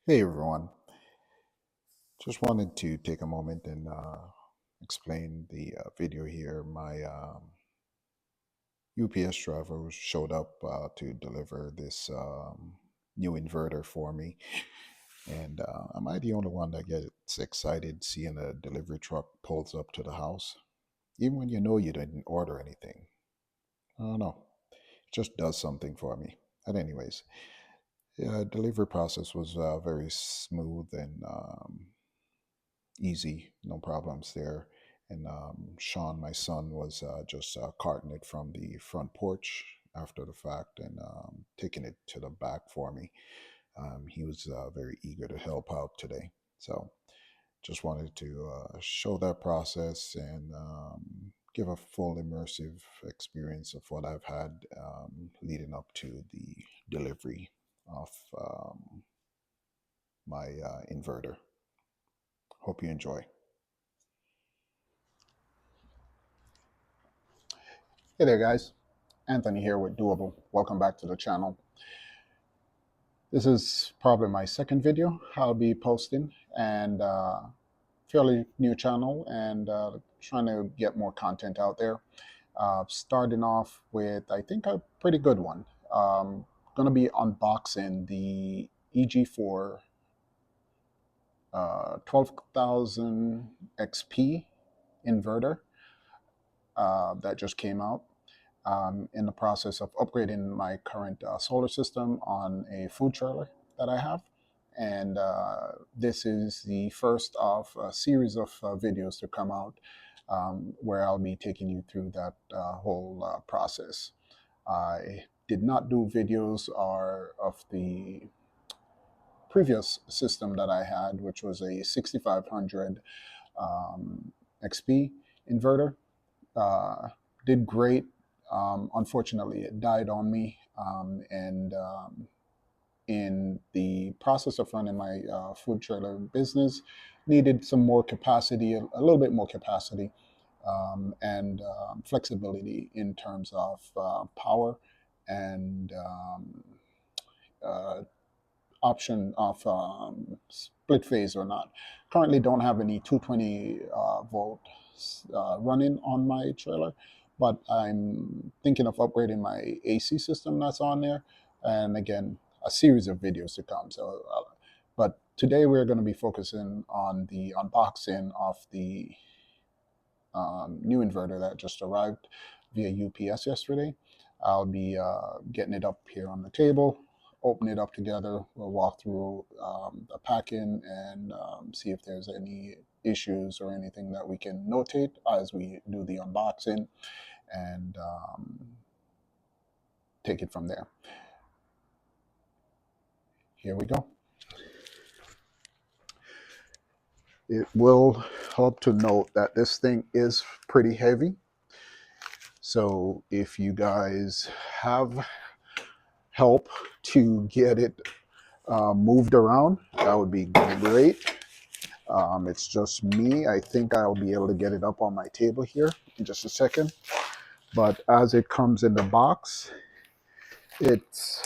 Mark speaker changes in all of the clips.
Speaker 1: Hey everyone, just wanted to take a moment and explain the video here. My UPS driver showed up to deliver this new inverter for me, and am I the only one that gets excited seeing a delivery truck pulls up to the house, even when you know you didn't order anything? I don't know, it just does something for me. But anyways, yeah, delivery process was very smooth and easy, no problems there. And Sean, my son, was just carting it from the front porch after the fact and taking it to the back for me. He was very eager to help out today. So just wanted to show that process and give a full immersive experience of what I've had leading up to the delivery of my inverter. Hope you enjoy. Hey there, guys. Anthony here with Doable. Welcome back to the channel. This is probably my second video I'll be posting, and fairly new channel, and trying to get more content out there. Starting off with, I think, a pretty good one. Going to be unboxing the EG4 12,000 XP inverter that just came out. In the process of upgrading my current solar system on a food trailer that I have. And this is the first of a series of videos to come out where I'll be taking you through that whole process. I did not do videos of the previous system that I had, which was a 6500 XP inverter. Uh, did great. Unfortunately, it died on me, and in the process of running my food trailer business, needed some more capacity, a little bit more capacity, and flexibility in terms of power and uh, option of split phase or not. Currently, don't have any 220 volt running on my trailer, but I'm thinking of upgrading my AC system that's on there. And again, a series of videos to come. But today we're going to be focusing on the unboxing of the new inverter that just arrived via UPS yesterday. I'll be getting it up here on the table, open it up together. We'll walk through the packing and see if there's any issues or anything that we can notate as we do the unboxing, and take it from there. Here we go. It will help to note that this thing is pretty heavy. So if you guys have help to get it moved around, that would be great. It's just me. I think I'll be able to get it up on my table here in just a second. But as it comes in the box, it's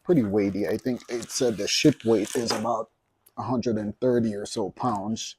Speaker 1: pretty weighty. I think it said the ship weight is about 130 or so pounds.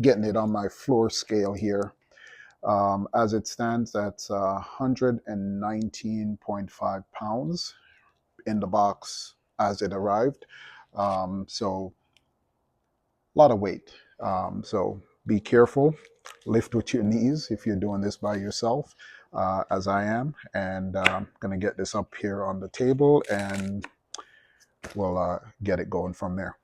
Speaker 1: Getting it on my floor scale here. As it stands, that's 119.5 pounds in the box as it arrived. So a lot of weight. So be careful. Lift with your knees if you're doing this by yourself, as I am. And I'm going to get this up here on the table, and we'll get it going from there.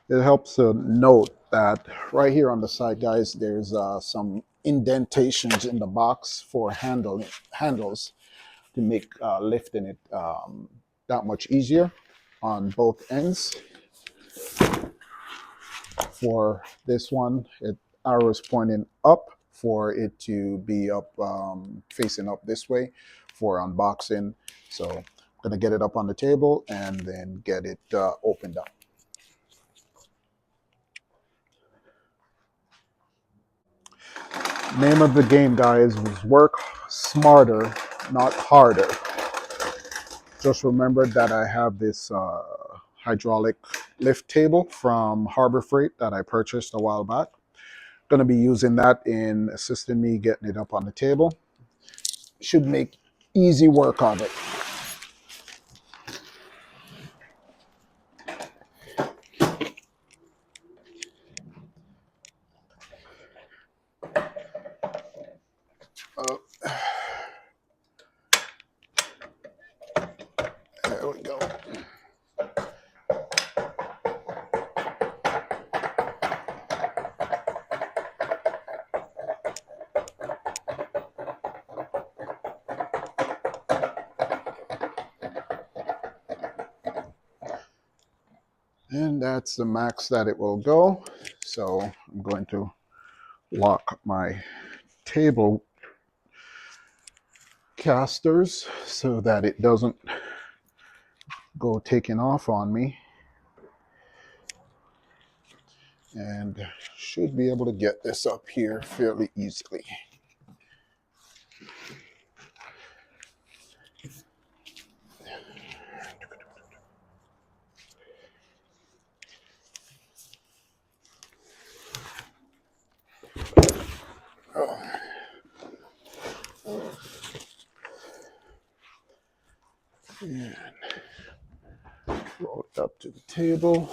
Speaker 1: It helps to note that right here on the side, guys, there's some indentations in the box for handles to make lifting it that much easier on both ends. For this one, it arrows pointing up for it to be up, facing up this way for unboxing. So I'm gonna get it up on the table and then get it opened up. Name of the game, guys, was work smarter, not harder. Just remembered that I have this hydraulic lift table from Harbor Freight that I purchased a while back. Going to be using that in assisting me getting it up on the table. Should make easy work of it. Oh, there we go. And that's the max that it will go. So I'm going to lock my table casters so that it doesn't go taking off on me. And should be able to get this up here fairly easily. And roll it up to the table,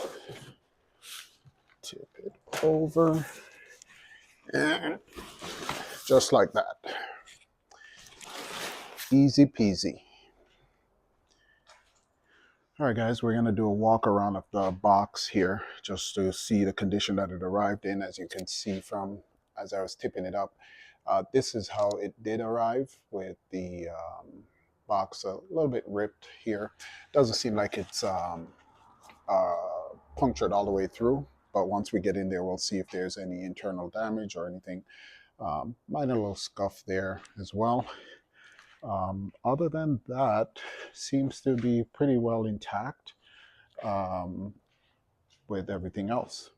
Speaker 1: tip it over, and just like that. Easy peasy. All right, guys, we're going to do a walk around of the box here just to see the condition that it arrived in. As you can see from as I was tipping it up, this is how it did arrive, with the box a little bit ripped here. Doesn't seem like it's punctured all the way through, but once we get in there, we'll see if there's any internal damage or anything. Minor little scuff there as well. Other than that, seems to be pretty well intact with everything else.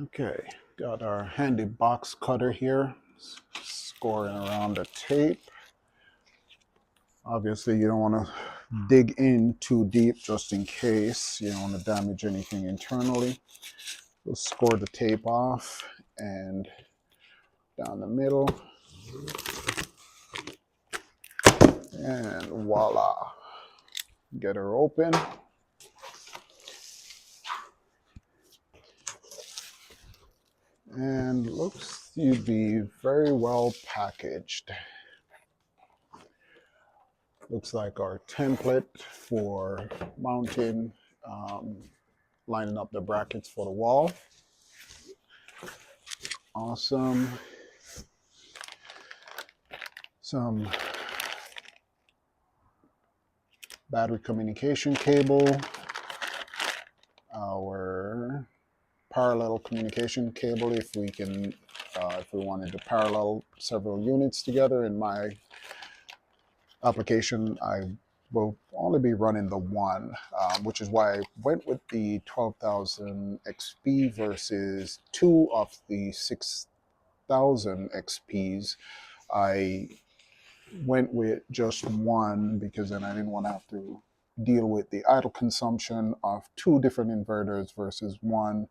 Speaker 1: Okay, got our handy box cutter here, scoring around the tape. Obviously, you don't want to dig in too deep just in case. You don't want to damage anything internally. We'll score the tape off and down the middle. And voila, get her open. And looks to be very well packaged. Looks like our template for mounting, lining up the brackets for the wall. Awesome. Some battery communication cable, our parallel communication cable if we can, if we wanted to parallel several units together. In my application, I will only be running the one, which is why I went with the 12,000 XP versus two of the 6,000 XPs. I went with just one because then I didn't want to have to deal with the idle consumption of two different inverters versus one.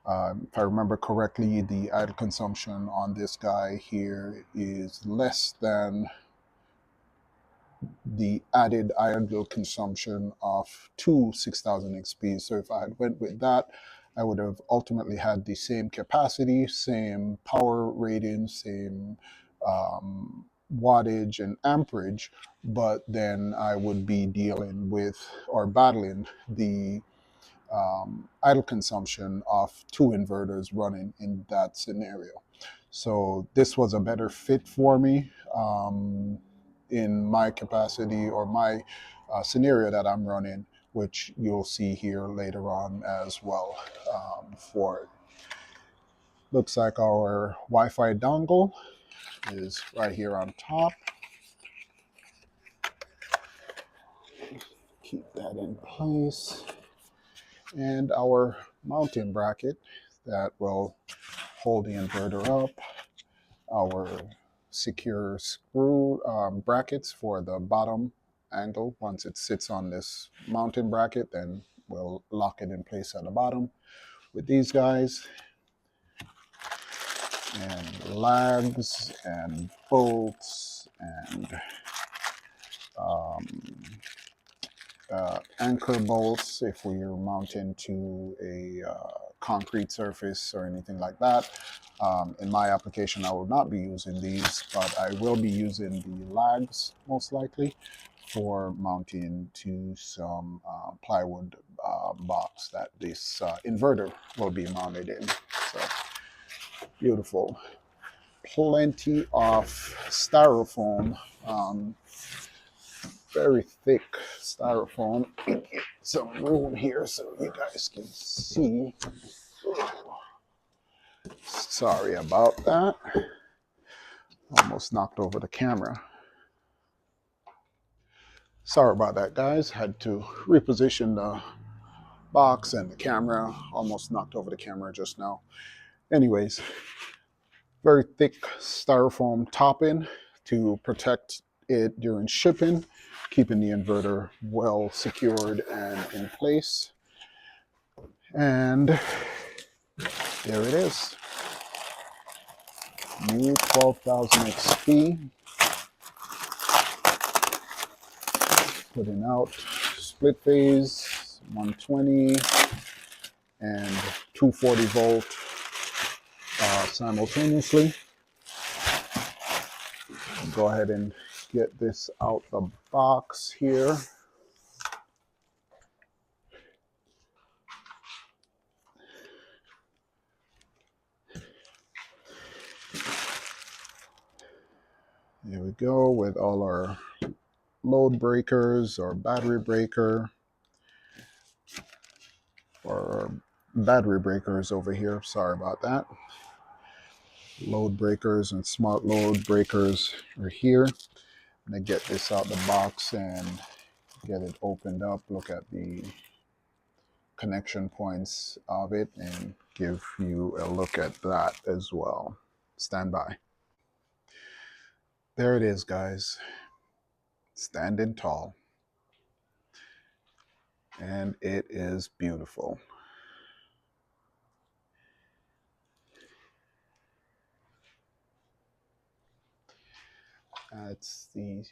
Speaker 1: If I remember correctly, the idle consumption on this guy here is less than the added idle consumption of two 6,000 XPs. So if I had went with that, I would have ultimately had the same capacity, same power rating, same wattage and amperage, but then I would be dealing with or battling the idle consumption of two inverters running in that scenario. So this was a better fit for me in my capacity or my scenario that I'm running, which you'll see here later on as well for it. Looks like our Wi-Fi dongle is right here on top. Keep that in place. And our mounting bracket that will hold the inverter up. our secure screw brackets for the bottom angle. Once it sits on this mounting bracket, then we'll lock it in place at the bottom with these guys, and lags and bolts and um, anchor bolts if we're mounting to a concrete surface or anything like that. In my application, I will not be using these, but I will be using the lags most likely for mounting to some plywood box that this inverter will be mounted in. So beautiful. Plenty of styrofoam, very thick styrofoam. Some room here so you guys can see. Sorry about that. Almost knocked over the camera. Sorry about that, guys. Had to reposition the box and the camera. Almost knocked over the camera just now. Anyways, very thick styrofoam topping to protect it during shipping, keeping the inverter well secured and in place. And there it is. New 12,000 XP. Putting out split phase 120 and 240 volt simultaneously. Go ahead and get this out the box here. There we go with all our load breakers or battery breaker, or battery breakers over here. Sorry about that. Load breakers and smart load breakers are here. I'm gonna get this out the box and get it opened up. Look at the connection points of it and give you a look at that as well. Stand by. There it is, guys. Standing tall. And it is beautiful. That's the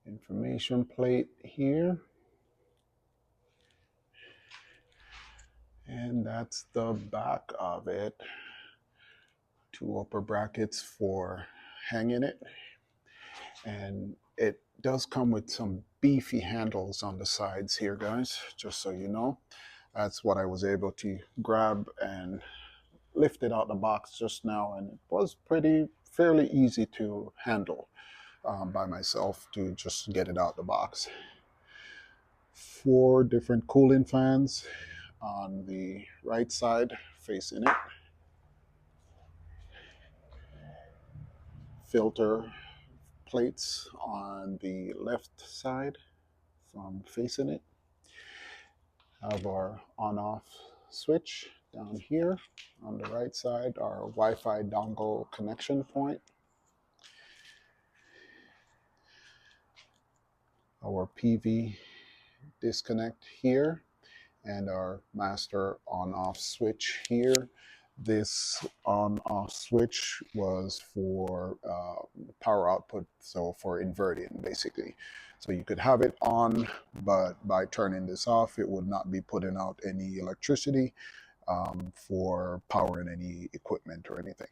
Speaker 1: information plate here. And that's the back of it. Two upper brackets for hanging it. And it does come with some beefy handles on the sides here, guys, just so you know. That's what I was able to grab and lift it out the box just now, and it was fairly easy to handle by myself to just get it out the box. 4 different cooling fans on the right side facing it. Filter plates on the left side from facing it. Have our on-off switch down here on the right side, our Wi-Fi dongle connection point. Our PV disconnect here, and our master on-off switch here. This on-off switch was for power output, so for inverting basically. So you could have it on, but by turning this off, it would not be putting out any electricity for powering any equipment or anything.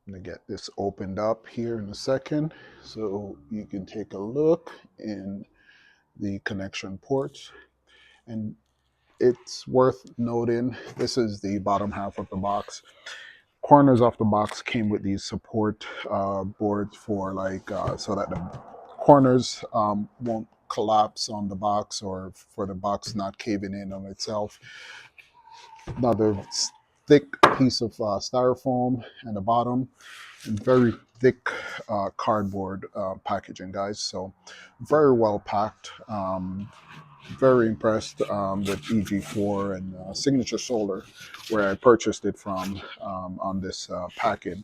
Speaker 1: I'm gonna get this opened up here in a second so you can take a look in the connection ports. And it's worth noting, this is the bottom half of the box. Corners of the box came with these support boards for so that the corners won't collapse on the box, or for the box not caving in on itself. Another thick piece of styrofoam at the bottom, and very thick cardboard packaging, guys. So very well packed. very impressed with EG4 and Signature Solar, where I purchased it from on this packet.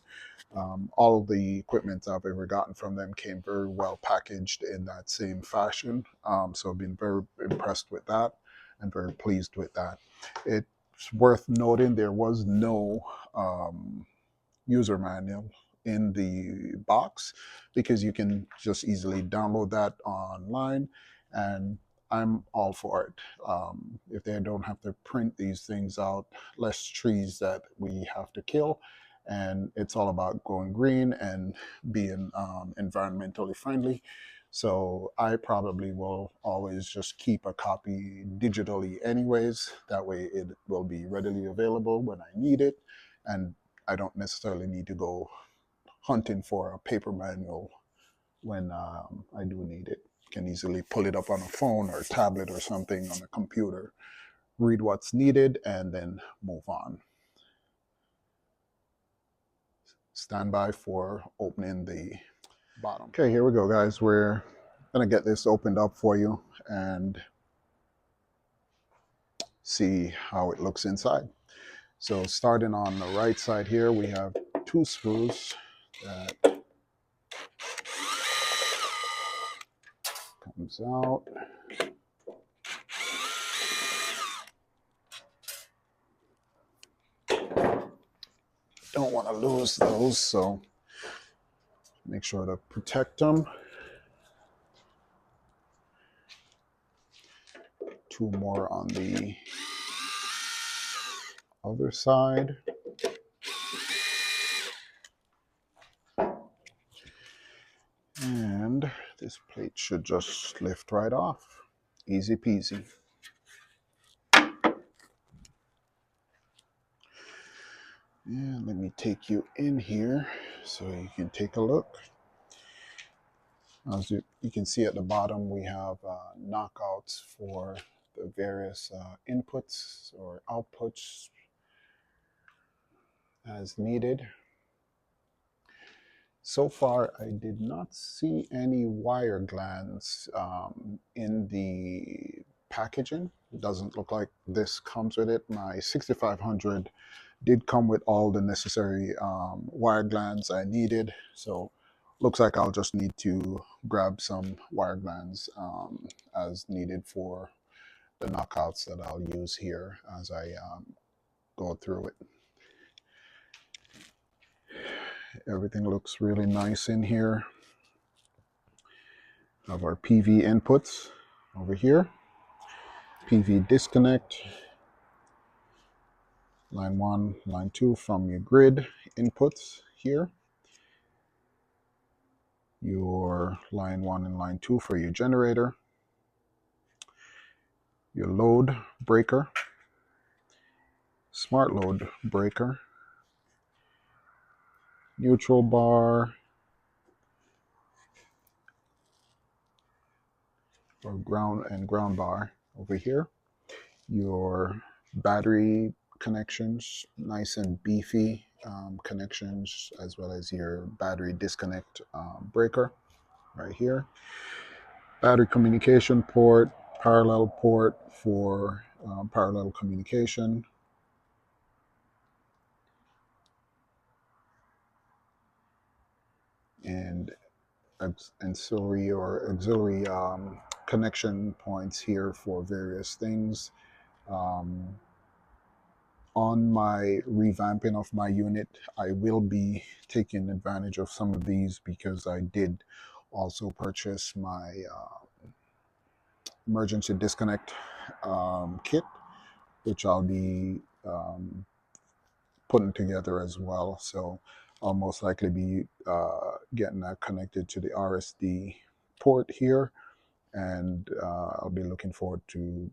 Speaker 1: All of the equipment I've ever gotten from them came very well packaged in that same fashion. So I've been very impressed with that and very pleased with that. It's worth noting there was no user manual in the box because you can just easily download that online, and I'm all for it. If they don't have to print these things out, less trees that we have to kill, and it's all about going green and being environmentally friendly. So I probably will always just keep a copy digitally anyways. That way it will be readily available when I need it, and I don't necessarily need to go hunting for a paper manual when I do need it. Can easily pull it up on a phone or a tablet or something on a computer, read what's needed, and then move on. Stand by for opening the bottom. Okay, here we go, guys. We're gonna get this opened up for you and see how it looks inside. So starting on the right side here, we have two screws that comes out. Don't want to lose those, so make sure to protect them. Two more on the other side. And this plate should just lift right off. Easy peasy. And let me take you in here so you can take a look. As you can see at the bottom, we have knockouts for the various inputs or outputs as needed. So far, I did not see any wire glands in the packaging. It doesn't look like this comes with it. My 6500 did come with all the necessary wire glands I needed. So looks like I'll just need to grab some wire glands as needed for the knockouts that I'll use here as I go through it. Everything looks really nice in here. Have our PV inputs over here. PV disconnect, line 1, line 2 from your grid inputs here. Your line 1 and line 2 for your generator. Your load breaker, smart load breaker, neutral bar, or ground bar over here. Your battery connections, nice and beefy connections, as well as your battery disconnect breaker right here. Battery communication port, parallel port for parallel communication. And auxiliary connection points here for various things. On my revamping of my unit, I will be taking advantage of some of these because I did also purchase my emergency disconnect kit, which I'll be putting together as well. So I'll most likely be getting that connected to the RSD port here, and I'll be looking forward to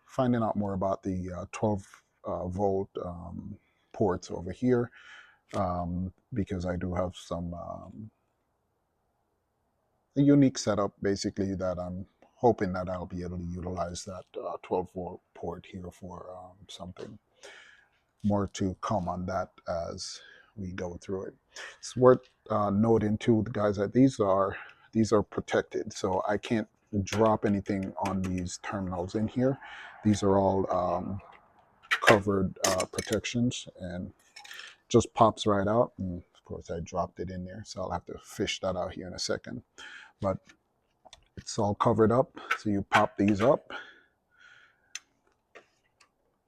Speaker 1: finding out more about the 12 volt ports over here, because I do have some a unique setup basically that I'm hoping that I'll be able to utilize that 12 volt port here for something. More to come on that as we go through it. It's worth noting too, guys, that these are protected, so I can't drop anything on these terminals in here. These are all covered protections, and just pops right out. And of course, I dropped it in there, so I'll have to fish that out here in a second. But it's all covered up, so you pop these up,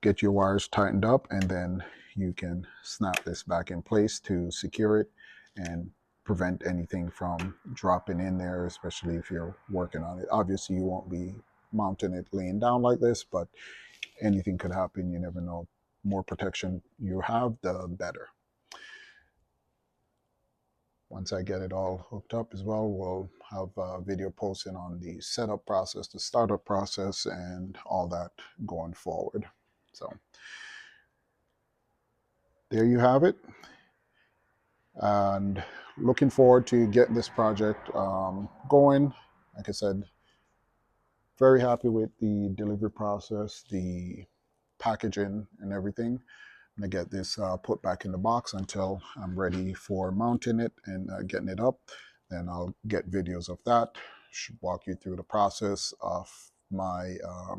Speaker 1: get your wires tightened up, and then you can snap this back in place to secure it and prevent anything from dropping in there, especially if you're working on it. Obviously, you won't be mounting it laying down like this, but anything could happen. You never know. More protection you have, the better. Once I get it all hooked up as well, we'll have a video posting on the setup process, the startup process, and all that going forward. So there you have it. And looking forward to getting this project going. Like I said, very happy with the delivery process, the packaging and everything. I'm gonna get this put back in the box until I'm ready for mounting it and getting it up. Then I'll get videos of that, should walk you through the process of my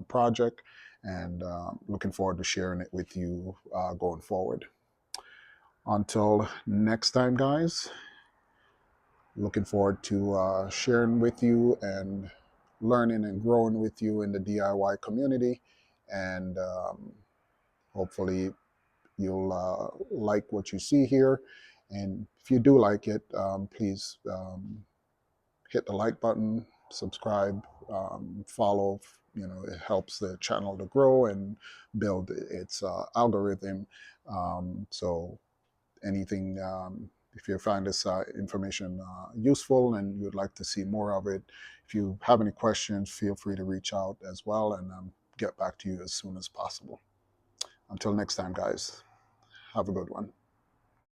Speaker 1: project, and looking forward to sharing it with you going forward. Until next time, guys, looking forward to sharing with you and learning and growing with you in the DIY community. And hopefully you'll like what you see here. And if you do like it, please hit the like button, subscribe, follow. You know, it helps the channel to grow and build its algorithm. So anything, if you find this information useful and you'd like to see more of it, if you have any questions, feel free to reach out as well, and get back to you as soon as possible. Until next time, guys, have a good one.